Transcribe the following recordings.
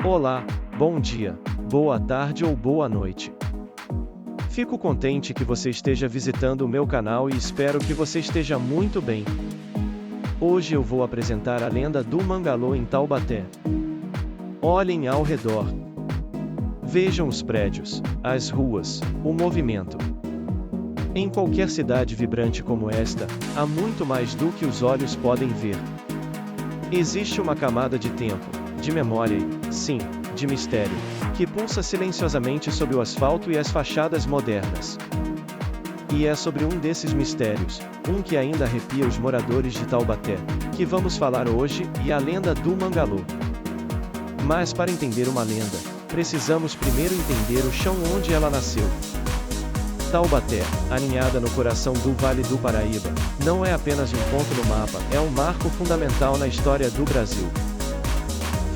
Olá, bom dia, boa tarde ou boa noite. Fico contente que você esteja visitando o meu canal e espero que você esteja muito bem. Hoje eu vou apresentar a lenda do Mangalô em Taubaté. Olhem ao redor. Vejam os prédios, as ruas, o movimento. Em qualquer cidade vibrante como esta, há muito mais do que os olhos podem ver. Existe uma camada de tempo, de memória e, sim, de mistério, que pulsa silenciosamente sob o asfalto e as fachadas modernas. E é sobre um desses mistérios, um que ainda arrepia os moradores de Taubaté, que vamos falar hoje, e a lenda do Mangalô. Mas para entender uma lenda, precisamos primeiro entender o chão onde ela nasceu. Taubaté, aninhada no coração do Vale do Paraíba, não é apenas um ponto no mapa, é um marco fundamental na história do Brasil.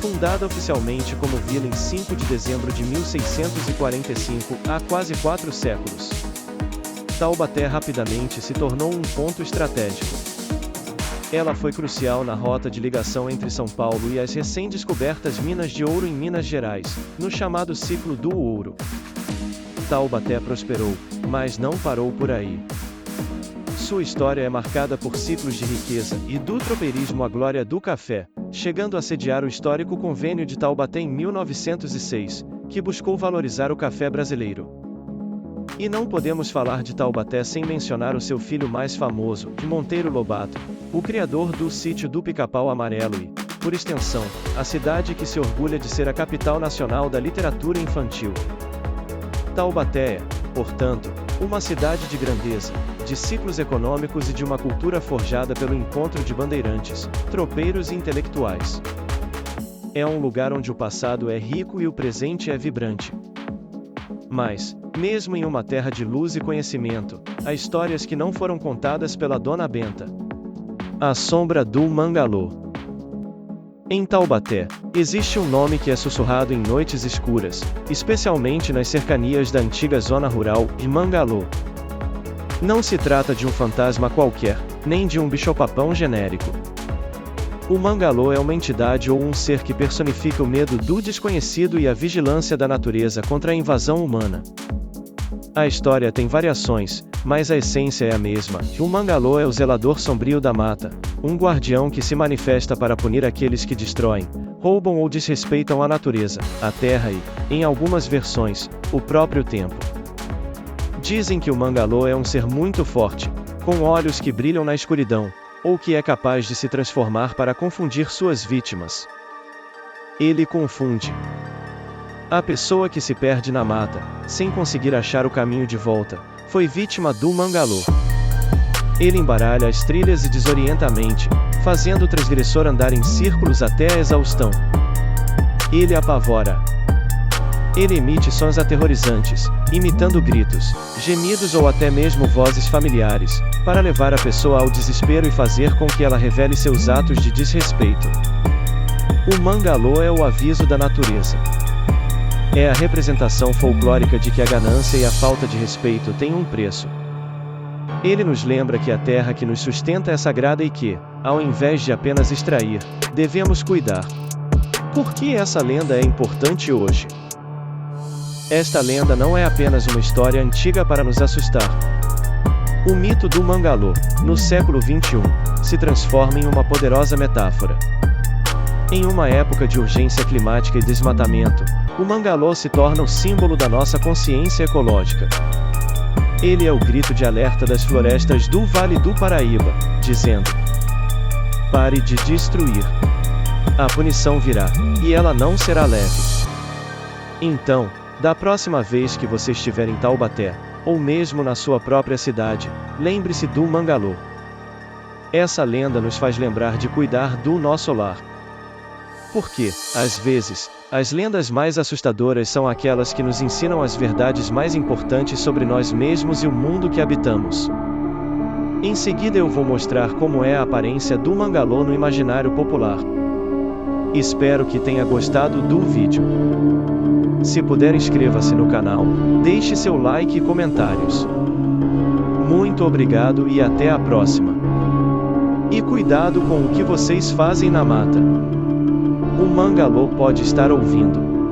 Fundada oficialmente como vila em 5 de dezembro de 1645, há quase 4 séculos. Taubaté rapidamente se tornou um ponto estratégico. Ela foi crucial na rota de ligação entre São Paulo e as recém-descobertas minas de ouro em Minas Gerais, no chamado Ciclo do Ouro. Taubaté prosperou, mas não parou por aí. Sua história é marcada por ciclos de riqueza, e do tropeirismo à glória do café, chegando a sediar o histórico Convênio de Taubaté em 1906, que buscou valorizar o café brasileiro. E não podemos falar de Taubaté sem mencionar o seu filho mais famoso, Monteiro Lobato, o criador do Sítio do Pica-Pau Amarelo e, por extensão, a cidade que se orgulha de ser a capital nacional da literatura infantil. Taubaté é, portanto, uma cidade de grandeza, de ciclos econômicos e de uma cultura forjada pelo encontro de bandeirantes, tropeiros e intelectuais. É um lugar onde o passado é rico e o presente é vibrante. Mas, mesmo em uma terra de luz e conhecimento, há histórias que não foram contadas pela Dona Benta. A sombra do Mangalô. Em Taubaté, existe um nome que é sussurrado em noites escuras, especialmente nas cercanias da antiga zona rural, de Mangalô. Não se trata de um fantasma qualquer, nem de um bicho-papão genérico. O Mangalô é uma entidade ou um ser que personifica o medo do desconhecido e a vigilância da natureza contra a invasão humana. A história tem variações, mas a essência é a mesma. O Mangalô é o zelador sombrio da mata, um guardião que se manifesta para punir aqueles que destroem, roubam ou desrespeitam a natureza, a terra e, em algumas versões, o próprio tempo. Dizem que o Mangalô é um ser muito forte, com olhos que brilham na escuridão, ou que é capaz de se transformar para confundir suas vítimas. Ele confunde. A pessoa que se perde na mata, sem conseguir achar o caminho de volta, foi vítima do Mangalô. Ele embaralha as trilhas e desorienta a mente, fazendo o transgressor andar em círculos até a exaustão. Ele apavora. Ele emite sons aterrorizantes, imitando gritos, gemidos ou até mesmo vozes familiares, para levar a pessoa ao desespero e fazer com que ela revele seus atos de desrespeito. O Mangalô é o aviso da natureza. É a representação folclórica de que a ganância e a falta de respeito têm um preço. Ele nos lembra que a terra que nos sustenta é sagrada e que, ao invés de apenas extrair, devemos cuidar. Por que essa lenda é importante hoje? Esta lenda não é apenas uma história antiga para nos assustar. O mito do Mangalô, no século XXI, se transforma em uma poderosa metáfora. Em uma época de urgência climática e desmatamento, o Mangalô se torna o símbolo da nossa consciência ecológica. Ele é o grito de alerta das florestas do Vale do Paraíba, dizendo: pare de destruir. A punição virá, e ela não será leve. Então, da próxima vez que você estiver em Taubaté, ou mesmo na sua própria cidade, lembre-se do Mangalô. Essa lenda nos faz lembrar de cuidar do nosso lar. Porque, às vezes, as lendas mais assustadoras são aquelas que nos ensinam as verdades mais importantes sobre nós mesmos e o mundo que habitamos. Em seguida eu vou mostrar como é a aparência do Mangalô no imaginário popular. Espero que tenha gostado do vídeo. Se puder, inscreva-se no canal, deixe seu like e comentários. Muito obrigado e até a próxima. E cuidado com o que vocês fazem na mata. O Mangalô pode estar ouvindo.